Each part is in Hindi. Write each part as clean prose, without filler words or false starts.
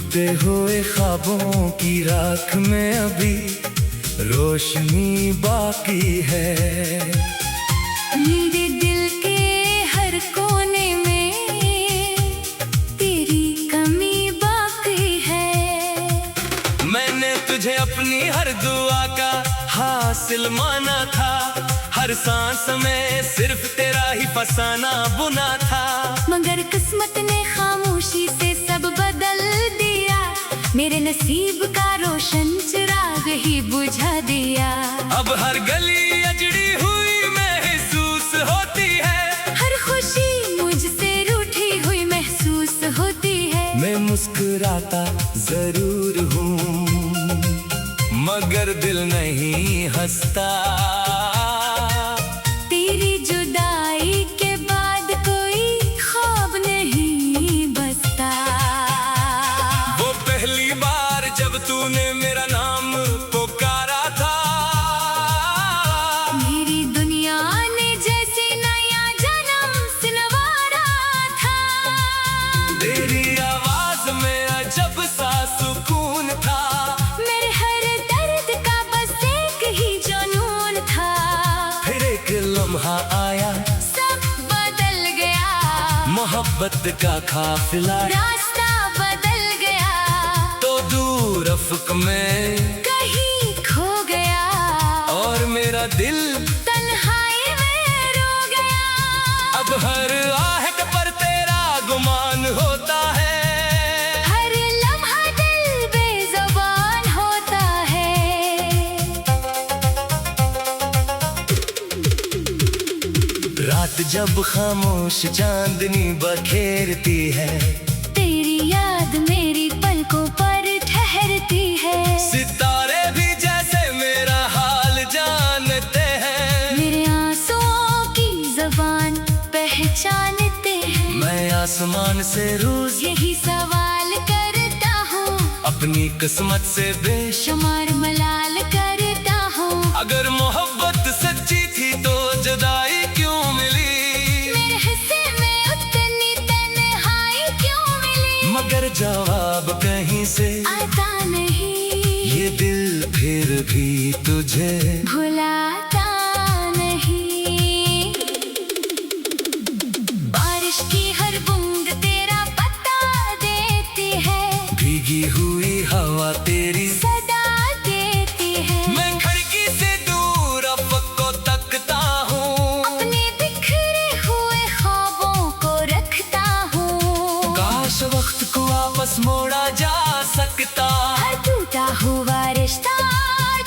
टूटते हुए ख्वाबों की राख में अभी रोशनी बाकी है। मेरे दिल के हर कोने में तेरी कमी बाकी है। मैंने तुझे अपनी हर दुआ का हासिल माना था, हर सांस में सिर्फ तेरा ही फसाना बुना था। मगर किस्मत ने खामोशी से सब बदल दिया, मेरे नसीब का रोशन चिराग ही बुझा दिया। अब हर गली अजड़ी हुई महसूस होती है, हर खुशी मुझसे रूठी हुई महसूस होती है। मैं मुस्कुराता जरूर हूँ मगर दिल नहीं हंसता। तेरी जुदाई के बाद कोई ख्वाब नहीं बसता। वो पहली बार जब तूने मेरा नाम पुकारा था, मेरी दुनिया ने जैसे नया जन्म सिलवारा था। तेरी आवाज में अजब सा सुकून था, मेरे हर दर्द का बस एक ही जुनून था। फिर एक लम्हा आया सब बदल गया, मोहब्बत का काफिला रास्ता बदल गया। तो दूर अफ़क़ में कहीं खो गया और मेरा दिल तन्हाई में रो गया। अब हर आहट पर तेरा गुमान होता है, हर लम्हा दिल बेज़ुबान होता है। रात जब खामोश चांदनी बखेरती है, तेरी याद मेरी पलकों पर ठहरती है। सितारे भी जैसे मेरा हाल जानते हैं। मेरे आंसुओं की ज़बान पहचानते हैं। मैं आसमान से रोज यही सवाल करता हूँ, अपनी किस्मत से शुमार मलाल करता हूँ। अगर मोहब्बत सच्ची थी तो जुदाई क्यों मिली, मेरे हिस्से में उतनी तन्हाई क्यों मिली। मगर जवाब कहीं से आता नहीं, ये दिल फिर भी तुझे भुलाता नहीं। बारिश की हर बूंद तेरा पता देती है, भीगी हुई हवा तेरी सदा देती है। मैं खिड़की से दूर अफ़क़ को तकता हूँ, अपने बिखरे हुए ख्वाबों को रखता हूँ। काश वक्त को वापस मोड़ा जा सकता। हर टूटा हुआ रिश्ता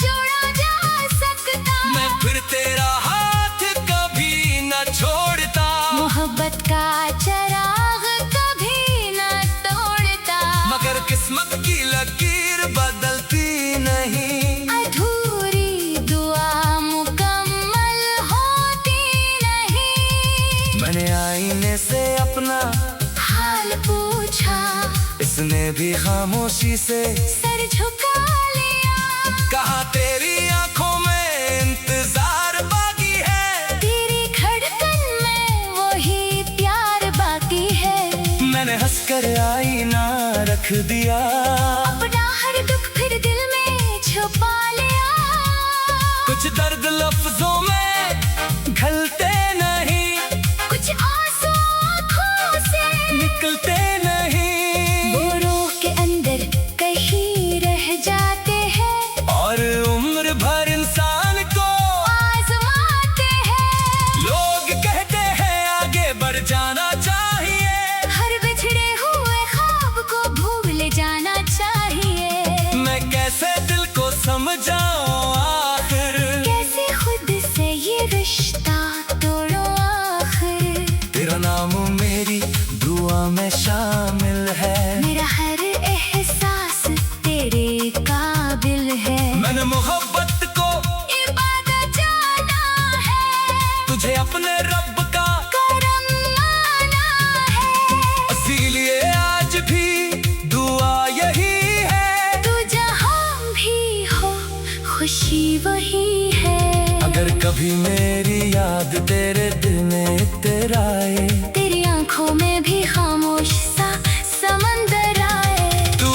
जोड़ा जा सकता। मैं फिर तेरा हाथ कभी न छोड़ता, मोहब्बत का चिराग कभी न तोड़ता। मगर किस्मत की लकीर बदलती नहीं। अधूरी दुआ मुकम्मल होती नहीं। मैंने आईने से अपना हाल पूछा, इसने भी खामोशी से सर झुका लिया। कहा तेरी आंखों में इंतजार बाकी है, तेरी धड़कन में वही प्यार बाकी है। मैंने हंसकर आईना रख दिया, अपना हर दुख फिर दिल में छुपा लिया। कुछ दर्द लफ्जों में घलते नहीं, कुछ आंसू आँखों से निकलते नहीं, वो रूह के अंदर कहीं रह जाते हैं और उम्र भर इंसान को आजमाते हैं। लोग कहते हैं आगे बढ़ जाना चाहिए, हर बिछड़े हुए ख्वाब को भूल जाना चाहिए। मैं कैसे दिल को समझाऊं आखिर, कैसे खुद से ये रिश्ता तोड़ो आखिर। तेरा नाम मेरी दुआ में शामिल है, मेरा हर एहसास तेरे काबिल है। मैंने मोहब्बत को इबादत जाना है, तुझे अपने रब का करम माना है। इसीलिए आज भी दुआ यही है, तू जहाँ भी हो खुशी वही है। अगर कभी मेरी याद तेरे दिल में इतराए, तेरी आंखों में भी खामोश सा समंदर आए। तू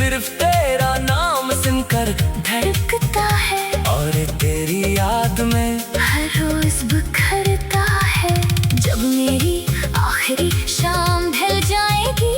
सिर्फ तेरा नाम सुनकर धड़कता है और तेरी याद में हर रोज बिखरता है। जब मेरी आखिरी शाम ढल जाएगी,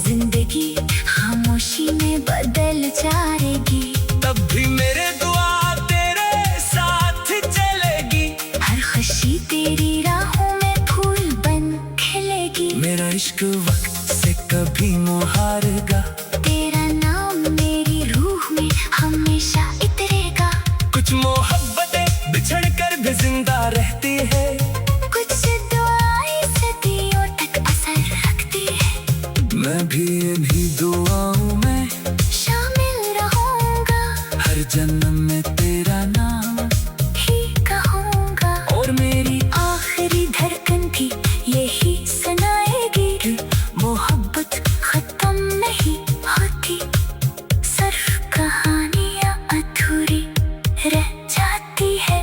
जिंदगी खामोशी में बदल जाएगी, तब भी मेरे दुआ तेरे साथ चलेगी। हर खुशी तेरी राहों में फूल बन खिलेगी। मेरा इश्क वक्त से कभी मुहारेगा, तेरा नाम मेरी रूह में हमेशा इतरेगा। कुछ मोहब्बतें बिछड़ कर भी जिंदा रहती है, कुछ दुआएं सदियों तक असर रखती है। मैं भी इन्हीं दुआओं में शामिल रहूंगा, हर जन्म में तेरा नाम ही कहूंगा। और मेरी आखिरी धड़कन भी यही सुनाएगी कि मोहब्बत खत्म नहीं होती, सिर्फ कहानियां अधूरी रह जाती है।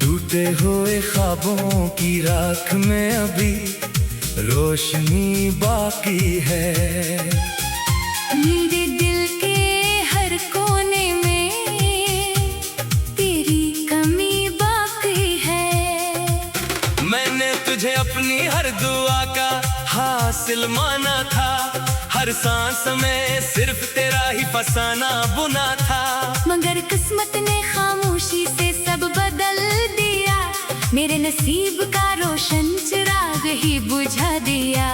टूटे हुए ख्वाबों की राख में अभी रोशनी बाकी है। मेरे दिल के हर कोने में तेरी कमी बाकी है। मैंने तुझे अपनी हर दुआ का हासिल माना था, हर सांस में सिर्फ तेरा ही फसाना बुना था। मगर किस्मत ने खामोशी से सब बदल दिया, मेरे नसीब का रोशन चिराग ही बुझा दिया।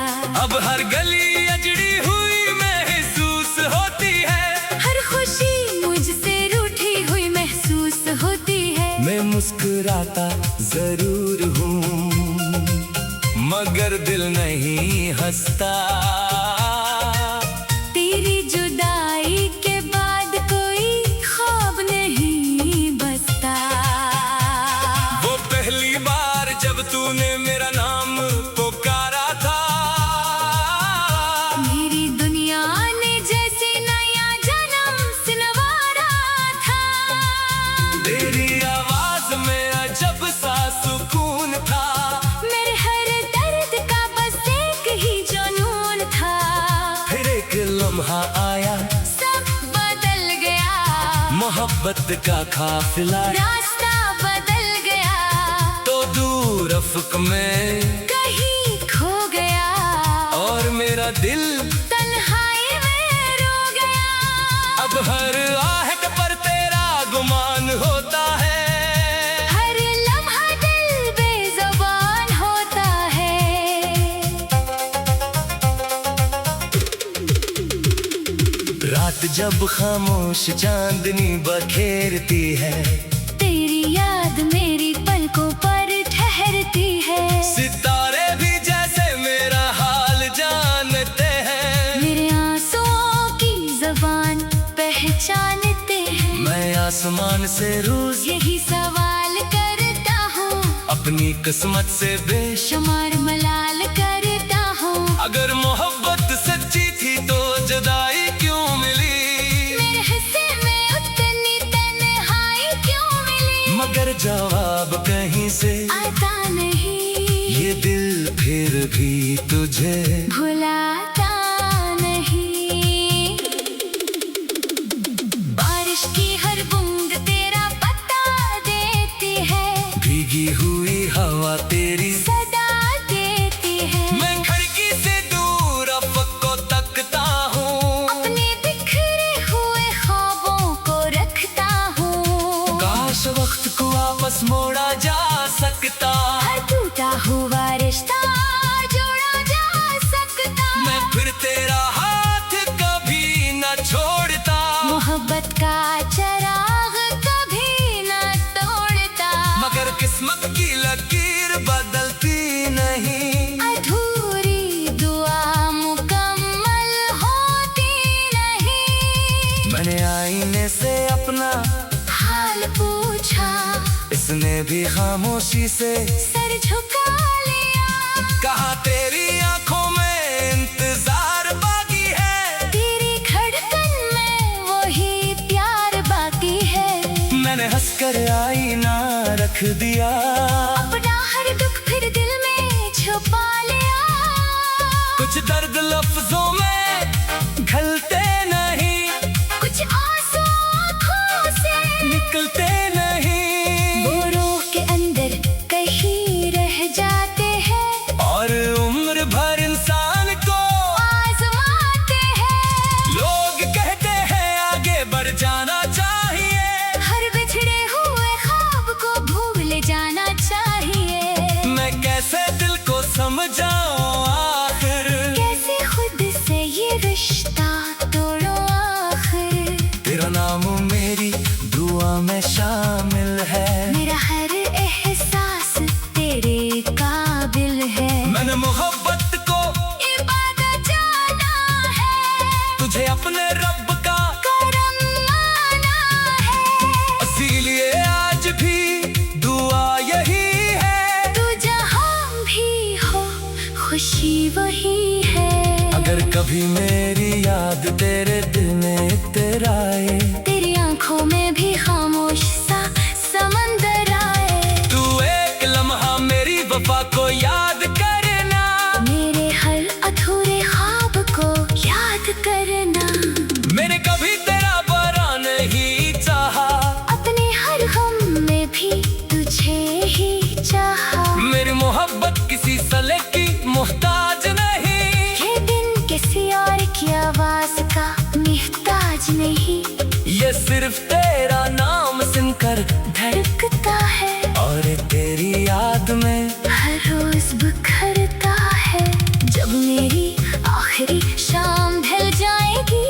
अब हर गली अजड़ी हुई महसूस होती है, हर खुशी मुझसे रूठी हुई महसूस होती है। मैं मुस्कुराता जरूर हूँ मगर दिल नहीं हंसता। तेरी जुदाई के बाद कोई ख्वाब नहीं बसता। वो पहली बार जब तूने मेरा नाम पुकारा था, मेरी दुनिया ने जैसे नया जन्म सिलवारा था। तेरी आवाज में अजब सा सुकून था, मेरे हर दर्द का बस एक ही जुनून था। फिर एक लम्हा आया, सब बदल गया, मोहब्बत का काफिला रास्ता बदल गया, तो दूर अफक में कहीं खो गया, और मेरा दिल तन्हाई में रो गया। अब हर आहट पर तेरा गुमान होता है, हर लम्हा दिल बेज़ुबान होता है। रात जब खामोश चांदनी बखेरती है, तेरी याद मेरी पलकों पर ठहरती है। सितारे भी जैसे मेरा हाल जानते हैं, मेरे आंसुओं की ज़बान पहचानते हैं। मैं आसमान से रोज यही सवाल करता हूँ, अपनी किस्मत से बेश। शुमार मलाल करता हूँ। अगर मोहब्बत सच्ची थी तो जुदाई क्यों मिली, मेरे हिस्से में उतनी तन्हाई क्यों मिली। मगर जवाब कहीं से आता नहीं, ये दिल फिर भी तुझे भुलाता नहीं। बारिश की हर बूंद तेरा पता देती है, भीगी हुई हवा तेरी सदा देती है। मैं खिड़की से दूर अफक को तकता हूँ, अपने बिखरे हुए ख्वाबों को रखता हूँ। काश वक्त को वापस मोड़ा जा सकता, हर टूटा हुआ रिश्ता जोड़ा जा सकता। मैं फिर तेरा हाथ कभी न छोड़ता, मोहब्बत का चिराग कभी न तोड़ता। मगर किस्मत की लकीर बदलती नहीं, अधूरी दुआ मुकम्मल होती नहीं। मैंने आईने से अपना हाल पूछा, इसने भी खामोशी से सर झुका लिया। कहा तेरी आंखों में कर आईना रख दिया। अपना हर दुख फिर दिल में छुपा लिया। कुछ दर्द लफ्जों में घलते नहीं, कुछ आंसू आँखों से निकलते नहीं। वो रूह के अंदर कहीं रह जाते हैं और उम्र भर इंसान को आजमाते हैं। लोग कहते हैं आगे बढ़ जाना चाहिए, हर बिछड़े हुए ख्वाब को भूल जाना चाहिए। मैं कैसे दिल को समझाऊं आखिर, कैसे खुद से ये रिश्ता तोड़ो आखिर। तेरा नाम मेरी दुआ में शामिल है, मेरा हर एहसास तेरे काबिल है। मैंने मोहब्बत को इबादत जाना है, तुझे अपने रब का करम माना है। इसीलिए आज भी दुआ यही है, तू जहाँ भी हो खुशी वही है। अगर कभी मेरी याद तेरे दिल में इतराए, तेरी आंखों में भी खामोश सा समंदर आए। तू एक लम्हा मेरी वफा को याद करना, मेरे हर अधूरे ख्वाब को याद करना। मैंने कभी तेरा बुरा नहीं चाहा, अपने हर गम में भी तुझे ही चाहा। मेरी मोहब्बत किसी सले की मोहताज नहीं, ये दिन किसी और की आवाज का मोहताज नहीं। ये सिर्फ तेरा नाम सुनकर धड़कता है और तेरी याद में हर रोज बिखरता है। जब मेरी आखिरी शाम ढल जाएगी,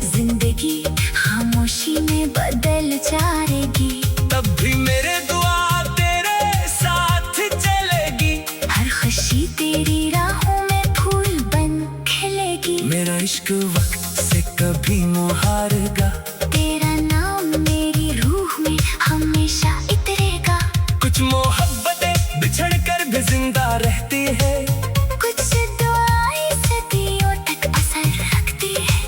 जिंदगी खामोशी में बदल जाएगी। तब भी मेरे दुआ तेरे साथ चलेगी, हर खुशी तेरी राहों में फूल बन खिलेगी। मेरा इश्क वक्त से कभी मुहारेगा, तेरा नाम मेरी रूह में हमेशा इतरेगा। कुछ मोहब्बतें बिछड़ कर भी जिंदा रहती है, कुछ दुआएं सदियों तक असर रखती है।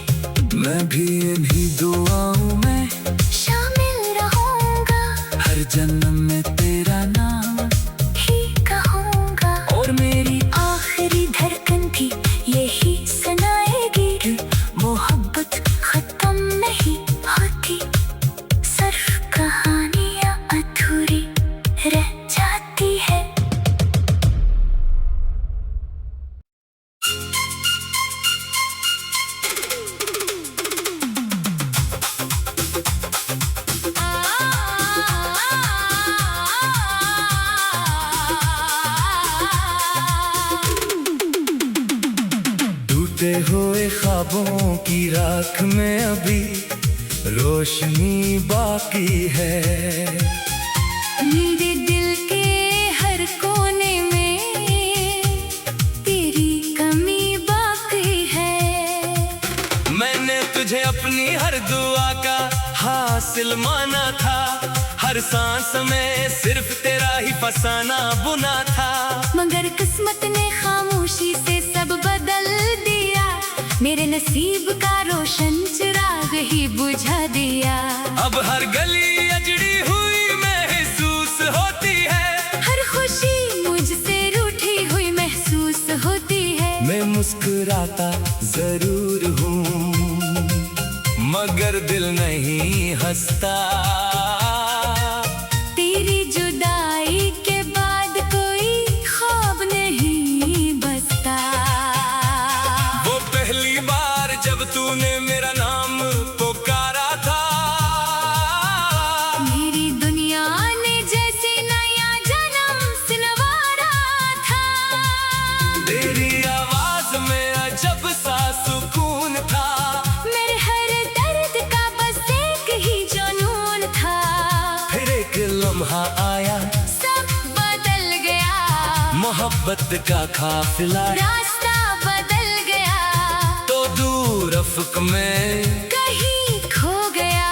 मैं भी इन्हीं दुआओं में शामिल रहूंगा, हर जन्म में तेरा नाम ही कहूंगा। और मेरी आखिरी धड़कन भी यही सुनाएगी कि मोहब्बत खत्म नहीं होती, सिर्फ कहानियां अधूरी रह जाती है। टूटे हुए ख्वाबों की राख में अभी रोशनी बाकी है, मेरे दिल के हर कोने में तेरी कमी बाकी है। मैंने तुझे अपनी हर दुआ का हासिल माना था, हर सांस में सिर्फ तेरा ही फसाना बुना था। मगर किस्मत ने खामोशी से सब बदल दिया, मेरे नसीब का रोशन चिराग ही बुझा दिया। अब हर गली अजड़ी हुई महसूस होती है, हर खुशी मुझसे रूठी हुई महसूस होती है। मैं मुस्कुराता जरूर हूँ मगर दिल नहीं हंसता, तेरी जुदाई के बाद कोई ख्वाब नहीं बसता। वो पहली बार जब तूने मेरा नाम पुकारा था, मेरी दुनिया ने जैसे नया जन्म सिलवारा था। तेरी आवाज में अजब सा सुकून था, मेरे हर दर्द का बस एक ही जुनून था। फिर एक लम्हा आया, सब बदल गया, मोहब्बत का काफिला रास्ता बदल गया। तो दूर अफक में कहीं खो गया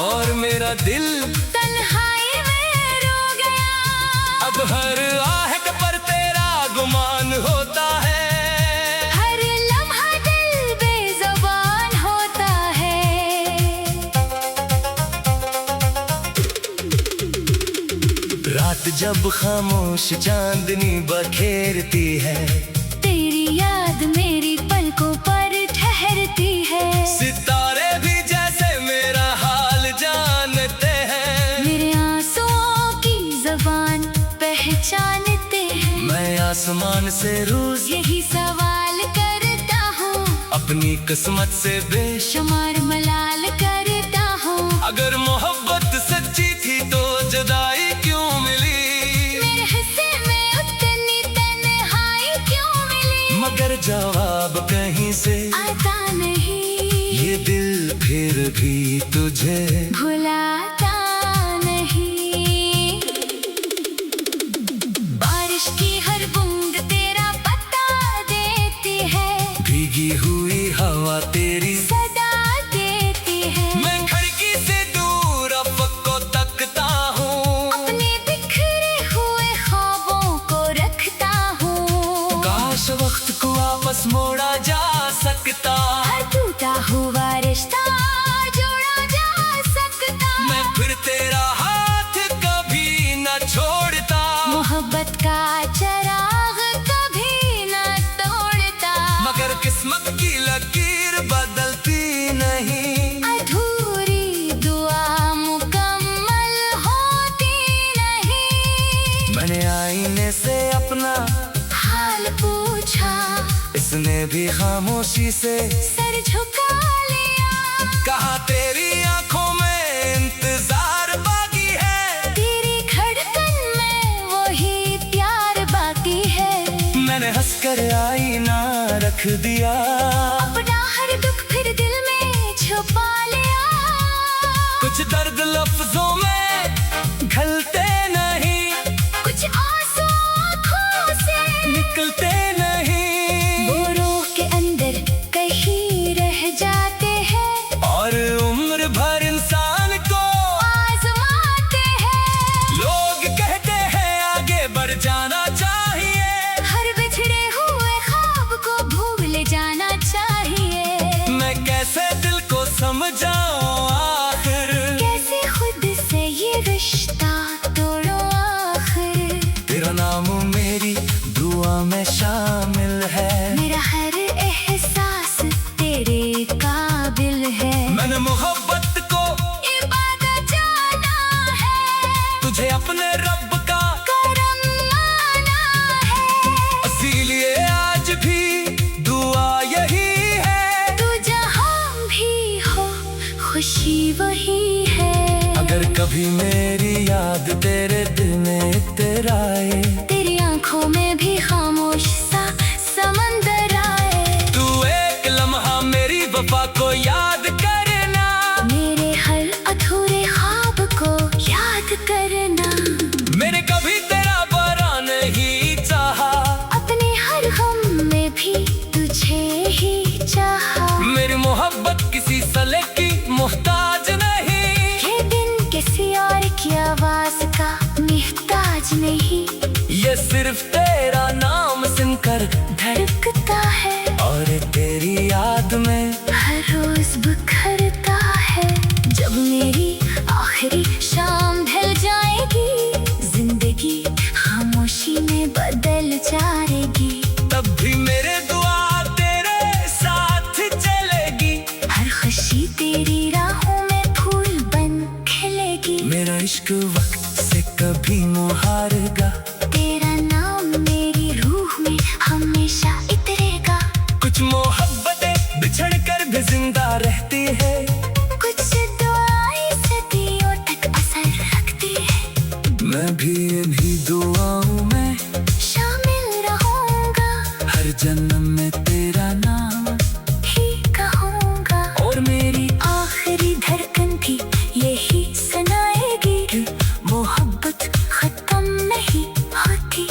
और मेरा दिल तन्हाई में रो गया। अब हर आहट पर तेरा गुमान होता है, हर लम्हा दिल बेज़ुबान होता है। जब खामोश चांदनी बखेरती है, तेरी याद मेरी पलकों पर ठहरती है। सितारे भी जैसे मेरा हाल जानते हैं, मेरे आंसुओं की ज़बान पहचानते हैं। मैं आसमान से रोज यही सवाल करता हूँ, अपनी किस्मत से बेशुमार मलाल करता हूँ। अगर मोहब्बत सच्ची थी तो जुदाई क्यों मिली, मेरे हिस्से में उतनी तन्हाई क्यों मिली। मगर जवाब कहीं से आता नहीं, ये दिल फिर भी तुझे भुलाता नहीं। बारिश की हर बूंद तेरा पता देती है, भीगी हुई हवा तेरी सदा देती है। मैं खिड़की से दूर अफक को तकता हूँ, अपने बिखरे हुए ख्वाबों को रखता हूँ। काश वक्त को वापस मोड़ा जा सकता, हर टूटा हुआ रिश्ता जोड़ा जा सकता। मैं फिर तेरा हाथ कभी न छोड़ता, मोहब्बत का चराग कभी न तोड़ता। मगर किस्मत की लकीर बदलती नहीं, अधूरी दुआ मुकम्मल होती नहीं। मैंने आईने से अपना हाल पूछा, इसने भी खामोशी से सर झुका लिया। कहा तेरी आंखों में इंतजार बाकी है, तेरी धड़कन में वही प्यार बाकी है। मैंने हंसकर आईना रख दिया, अपना हर दुख फिर दिल में छुपा लिया। कुछ दर्द लफ्जों में घलते नहीं, कुछ आंसू आँखों से निकलते नहीं, वो रूह के अंदर कहीं रह जाते हैं, और उम्र भर इंसान को आजमाते हैं। लोग कहते हैं आगे बढ़ जाना चाहिए, हर बिछड़े हुए ख्वाब को भूल जाना चाहिए। मैं कैसे दिल को समझाऊं आखिर, कैसे खुद से ये रिश्ता तोड़ो आखिर। तेरा नाम मेरी दुआ में शामिल है, मेरा हर एहसास तेरे काबिल है। मैंने मोहब्बत को इबादत जाना है, तुझे अपने रब का, करम माना है। इसीलिए आज भी दुआ यही है, तू जहाँ भी हो खुशी वही है। अगर कभी मेरी याद तेरे दिल में इतराए, तेरी आंखों में भी खामोश सा समंदर आए। तू एक लम्हा मेरी वफा को याद करना, मेरे हर अधूरे ख्वाब को याद करना। मैंने कभी तेरा बुरा नहीं चाहा, अपने हर गम में भी तुझे ही चाहा। मेरी मोहब्बत किसी सले की मोहताज नहीं, ये दिन किसी और की आवाज का मोहताज नहीं। ये सिर्फ तेरा नाम सुनकर धड़कता है और तेरी याद में हर रोज बिखरता है। जब मेरी आखिरी शाम ढल जाएगी, जिंदगी खामोशी में बदल जाएगी। तब भी मेरे दुआ तेरे साथ चलेगी, हर खुशी तेरी राहों में फूल बन खिलेगी। मेरा इश्क वक्त से कभी मुहारेगा, तेरा नाम मेरी रूह में हमेशा इतरेगा। कुछ मोहब्बतें बिछड़ कर भी जिंदा रहती है, कुछ दुआएं सदियों तक असर रखती है। मैं भी इन्हीं दुआओं में शामिल रहूंगा, हर जन्म में तेरा नाम ही कहूंगा। और मेरी आखिरी धड़कन भी यही सुनाएगी कि मोहब्बत खत्म नहीं होती,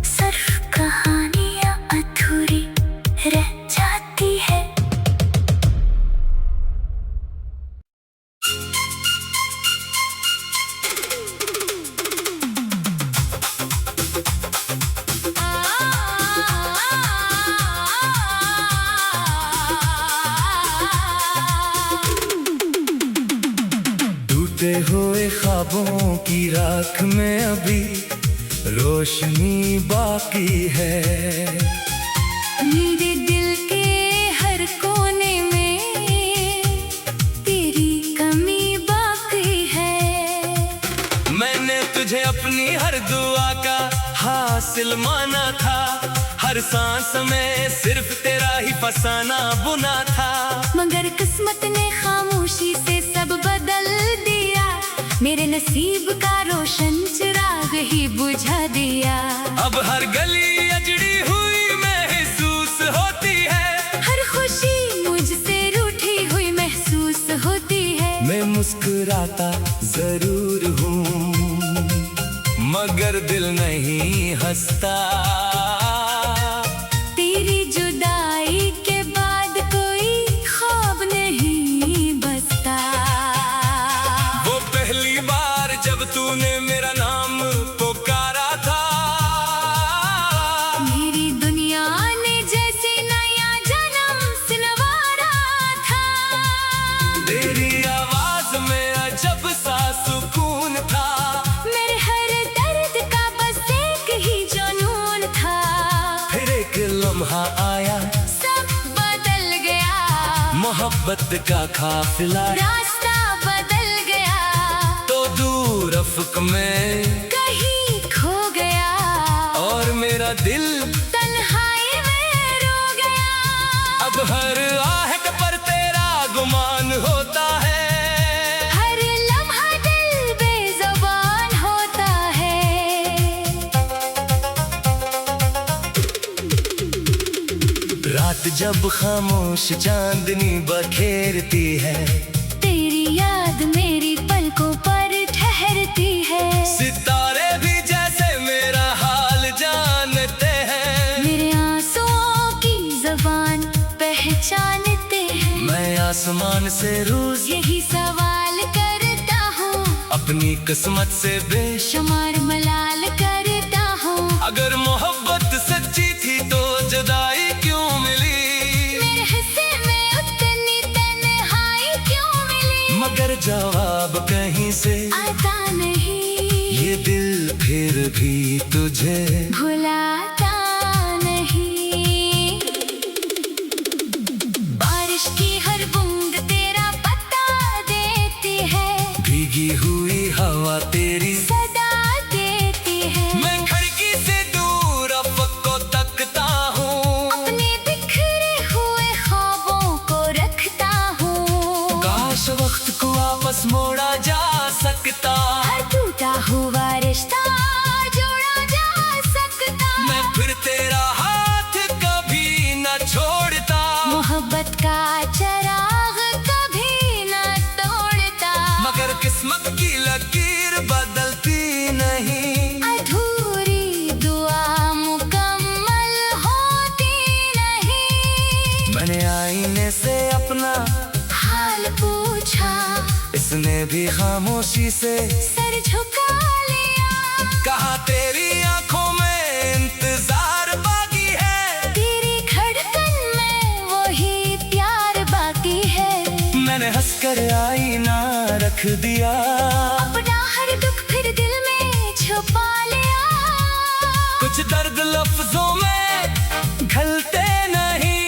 सिर्फ कहानियां अधूरी रह जाती है। टूटे हुए ख्वाबों की राख में अभी रोशनी बाकी है। मेरे दिल के हर कोने में तेरी कमी बाकी है। मैंने तुझे अपनी हर दुआ का हासिल माना था, हर सांस में सिर्फ तेरा ही फसाना बुना था। मगर किस्मत ने खामोशी से सब बदल दिया, मेरे नसीब का रोशन चिराग ही बुझा दिया। अब हर गली अजड़ी हुई महसूस होती है, हर खुशी मुझसे रूठी हुई महसूस होती है। मैं मुस्कुराता जरूर हूँ मगर दिल नहीं हंसता। तेरी जुदाई के बाद कोई ख्वाब नहीं बसता। वो पहली बार जब तूने मेरा नाम पुकारा था, मेरी दुनिया ने जैसे नया जन्म सिलवारा था। तेरी आवाज में अजब सा सुकून था, मेरे हर दर्द का बस एक ही जुनून था। फिर एक लम्हा आया सब बदल गया, मोहब्बत का काफिला रास्ता बदल गया। तो दूर अफक में कहीं खो गया और मेरा दिल तन्हाई में रो गया। अब हर आहट पर तेरा गुमान होता है, हर लम्हा दिल बेज़ुबान होता है। रात जब खामोश चांदनी बखेरती है, तेरी याद मेरी पलकों पर ठहरती है। सितारे भी जैसे मेरा हाल जानते हैं। मेरे आंसुओं की ज़बान पहचानते हैं। मैं आसमान से रोज यही सवाल करता हूँ, अपनी किस्मत से शुमार मलाल करता हूँ। अगर मोहब्बत सच्ची थी तो जुदाई क्यों मिली, मेरे हिस्से में उतनी तन्हाई क्यों मिली। मगर जवाब कहीं से आता नहीं, ये दिल फिर भी तुझे भुलाता नहीं। बारिश की हर बूंद तेरा पता देती है, भीगी हुई हवा तेरी सदा देती है। मैं खिड़की से दूर अफक को तकता हूँ, अपने बिखरे हुए ख्वाबों को रखता हूँ। काश वक्त को वापस मोड़ा जा सकता। हर टूटा हुआ रिश्ता जोड़ा जा सकता। मैं फिर तेरा हाथ कभी न छोड़ता, मोहब्बत का चिराग कभी न तोड़ता। मगर किस्मत की लकीर बदलती नहीं। अधूरी दुआ मुकम्मल होती नहीं। मैंने आईने से अपना हाल पूछा, इसने भी खामोशी से सर झुका लिया। कहा तेरी आंखों में इंतजार बाकी है, तेरी धड़कन में वही प्यार बाकी है। मैंने हंसकर आईना रख दिया, अपना हर दुख फिर दिल में छुपा लिया। कुछ दर्द लफ्जों में घलते नहीं,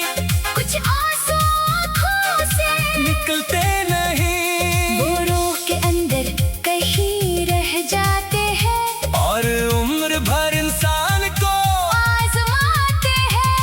कुछ आंसू आँखों से निकलते नहीं, वो रूह के अंदर कहीं रह जाते हैं और उम्र भर इंसान को आजमाते हैं।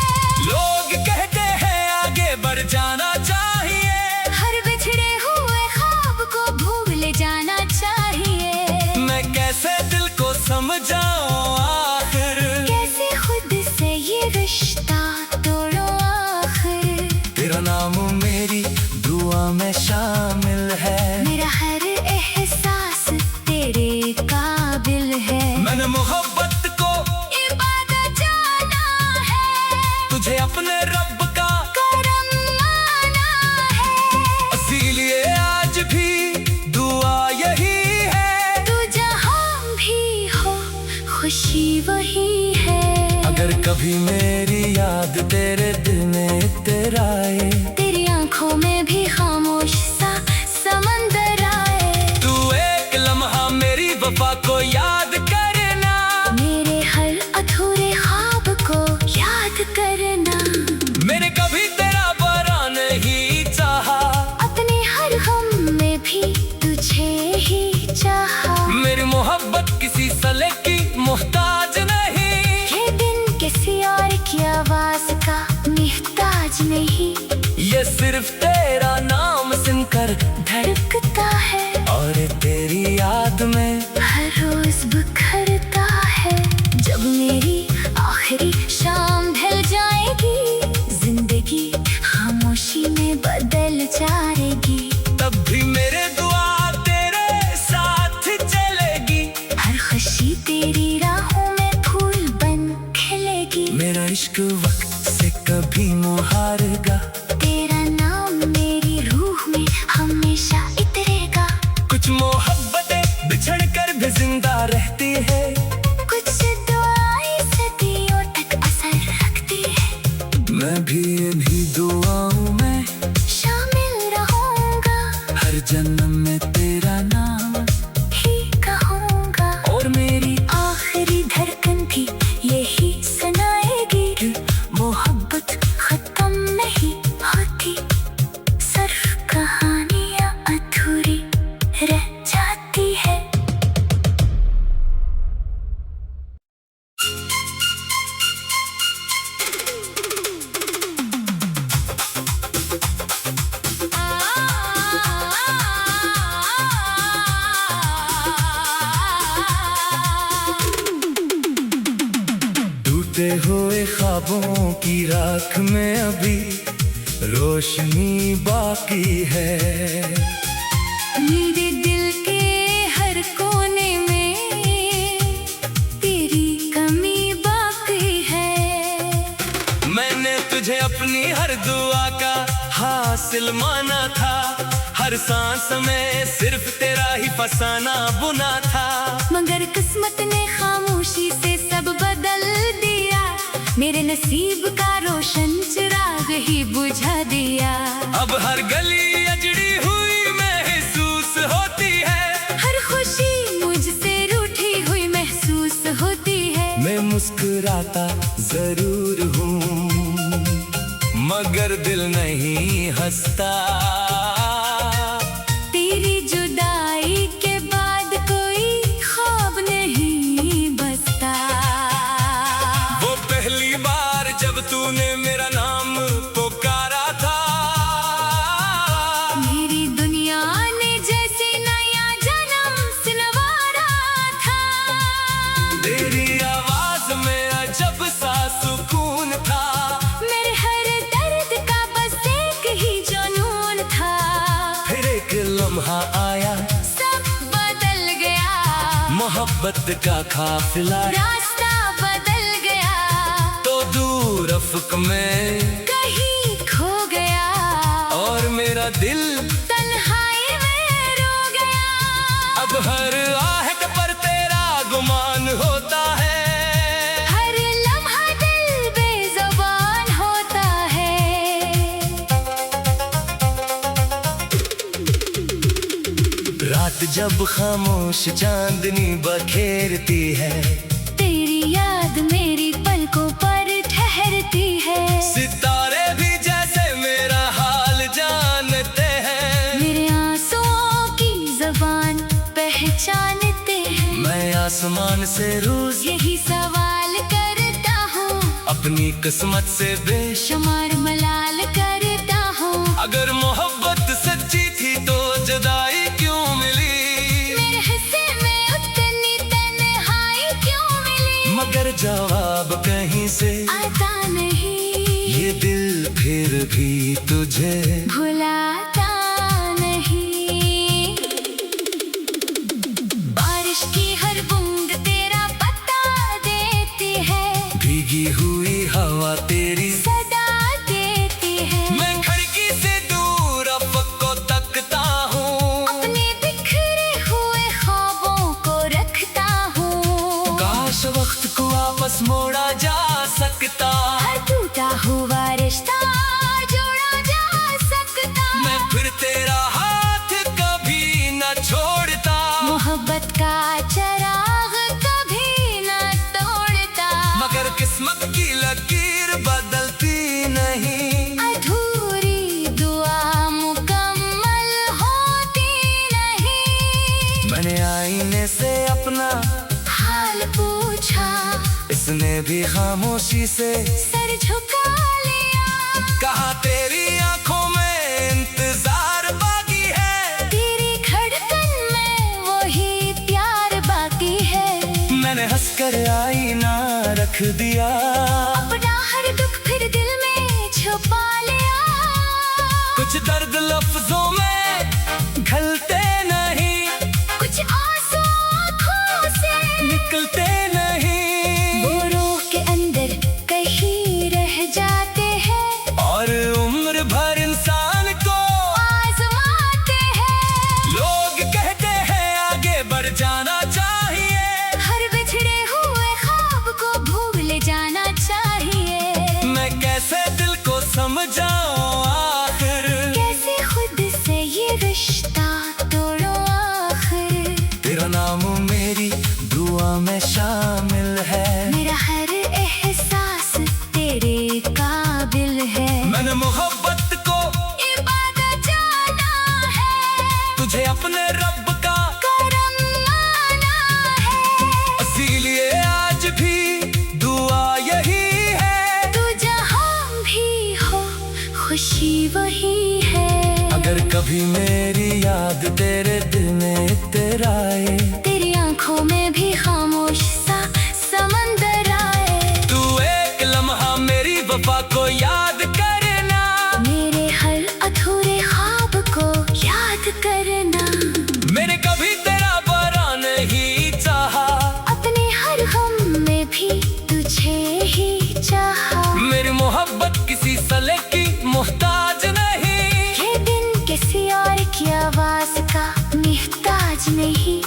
लोग कहते हैं आगे बढ़ जाना चाहिए, हर बिछड़े हुए ख्वाब को भूल जाना चाहिए। मैं कैसे दिल को समझाऊं आखिर, कैसे खुद से ये रिश्ता तोड़ो आखिर। तेरा नाम मेरी दुआ में शामिल है, मेरा हर एहसास तेरे काबिल है। मैंने मोहब्बत को इबादत जाना है, तुझे अपने रब का करम माना है। इसीलिए आज भी दुआ यही है, तू जहाँ भी हो खुशी वही है। अगर कभी मेरी याद तेरे दिल में इतराए, तेरी आंखों में भी खामोश सा समंदर आए। तू तुझे ही चाहा। मेरी मोहब्बत किसी सले की मोहताज नहीं, ये दिन किसी और की आवाज का मोहताज नहीं। ये सिर्फ तेरा नाम सुनकर धड़कता है और तेरी याद में हर रोज बिखरता है। जब मेरी आखिरी शाम ढल जाएगी, जिंदगी खामोशी में बदल जाएगी, तब भी मेरे दुआ तेरे साथ चलेगी। हर खुशी तेरी राहों में फूल बन खिलेगी। मेरा इश्क वक्त से कभी मुहारेगा, तेरा नाम मेरी रूह में हमेशा इतरेगा। कुछ मोहब्बतें बिछड़ कर भी जिंदा रहती है, कुछ दुआएं सदियों तक असर रखती है। मैं भी इन्हीं दुआओं में शामिल रहूंगा, हर जन्म में तेरा नाम ही कहूंगा। और मेरी आखिरी धड़कन भी यही सुनाएगी कि मोहब्बत खत्म नहीं होती, सिर्फ कहानियां अधूरी रह जाती है। टूटे हुए ख्वाबों की राख में अभी रोशनी बाकी है। मेरे दिल के हर कोने में तेरी कमी बाकी है। मैंने तुझे अपनी हर दुआ का हासिल माना था, हर सांस में सिर्फ तेरा ही फसाना बुना था। मगर किस्मत ने खामोशी से सब बदल दिया, मेरे नसीब का रोशन चिराग ही बुझा दिया। अब हर गली अजड़ी हुई महसूस होती है, हर खुशी मुझसे रूठी हुई महसूस होती है। मैं मुस्कुराता जरूर हूँ मगर दिल नहीं हंसता। तेरी जुदाई के बाद कोई ख्वाब नहीं बसता। वो पहली बार जब तूने मेरा नाम पुकारा था, मेरी दुनिया ने जैसे नया जन्म सिलवारा था। तेरी आवाज में अजब सा सुकून था, मेरे हर दर्द का बस एक ही जुनून था। फिर एक लम्हा आया, सब बदल गया, मोहब्बत का काफिला रास्ता बदल गया। तो दूर अफक में कहीं खो गया और मेरा दिल तन्हाई में रो गया। अब हर आहट पर तेरा गुमान होता है, हर लम्हा दिल बेज़ुबान होता है। रात जब खामोश चांदनी बखेरती है, तेरी याद मेरी पलकों पर ठहरती है। सितारे भी जैसे मेरा हाल जानते हैं। मेरे आंसुओं की ज़बान पहचानते हैं। मैं आसमान से रोज यही सवाल करता हूँ, अपनी किस्मत से शुमार मलाल करता हूँ। अगर मोहब्बत सच्ची थी तो जुदाई क्यों मिली, मेरे हिस्से में उतनी तन्हाई क्यों मिली। मगर जवाब कहीं से आता नहीं, ये दिल फिर भी तुझे भुलाता नहीं। बारिश की हर बूंद तेरा पता देती है, भीगी हुई हवा तेरी सदा देती है। मैं खिड़की से दूर अफक को तकता हूँ, अपने बिखरे हुए ख्वाबों को रखता हूँ। काश वक्त को वापस मोड़ा जा सकता, हर टूटा हुआ रिश्ता जोड़ा जा सकता। भी खामोशी से सर झुका लिया। कहा तेरी आंखों में इंतजार बाकी है, तेरी धड़कन में वही प्यार बाकी है। मैंने हंसकर आईना रख दिया, अपना हर दुख फिर दिल में छुपा लिया। कुछ दर्द लफ्जों में घलते नहीं, कुछ आंसू आँखों से निकलते नहीं, वो रूह के अंदर कहीं रह जाते हैं और उम्र भर इंसान को आजमाते हैं। लोग कहते हैं आगे बढ़ जाना चाहिए, हर बिछड़े हुए ख्वाब को भूल जाना चाहिए। मैं कैसे दिल को समझाऊं आखिर, कैसे खुद से ये रिश्ता तोड़ो आखिर। तेरा नाम मेरी दुआ में शामिल है, मेरा हर एहसास तेरे काबिल है। मैंने मोहब्बत को इबादत जाना है, तुझे अपने रब का, करम माना है। इसीलिए आज भी दुआ यही है, तू जहाँ भी हो खुशी वही है। अगर कभी मेरी याद तेरे दिल में इतराए, तेरी आंखों में भी खामोश सा समंदर आए। तू एक लम्हा मेरी वफा को याद करना, मेरे हर अधूरे ख्वाब को याद करना। मैंने कभी तेरा बुरा नहीं चाहा, अपने हर गम में भी तुझे ही चाहा। मेरी मोहब्बत किसी सले की मोहताज नहीं, ये दिन किसी और की आवाज का मोहताज नहीं।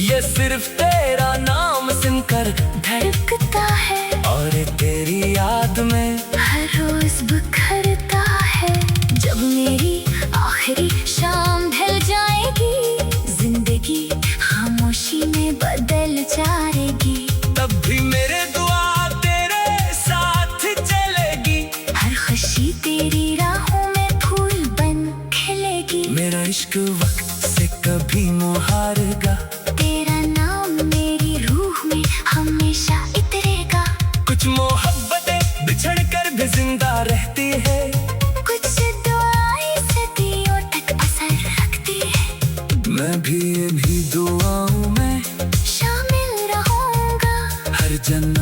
ये सिर्फ तेरा नाम सुनकर धड़कता है और तेरी याद में हर रोज बिखरता है। जब मेरी आखिरी शाम ढल जाएगी, जिंदगी खामोशी में बदल जाएगी। तब भी मेरे दुआ तेरे साथ चलेगी, हर खुशी तेरी राहों में फूल बन खिलेगी। मेरा इश्क वक्त से कभी मुहारेगा, तेरा नाम मेरी रूह में हमेशा इतरेगा। कुछ मोहब्बतें बिछड़ कर भी जिंदा रहती है, कुछ दुआएं सदियों तक असर रखती है। मैं भी दुआओं में शामिल रहूंगा हर जन्म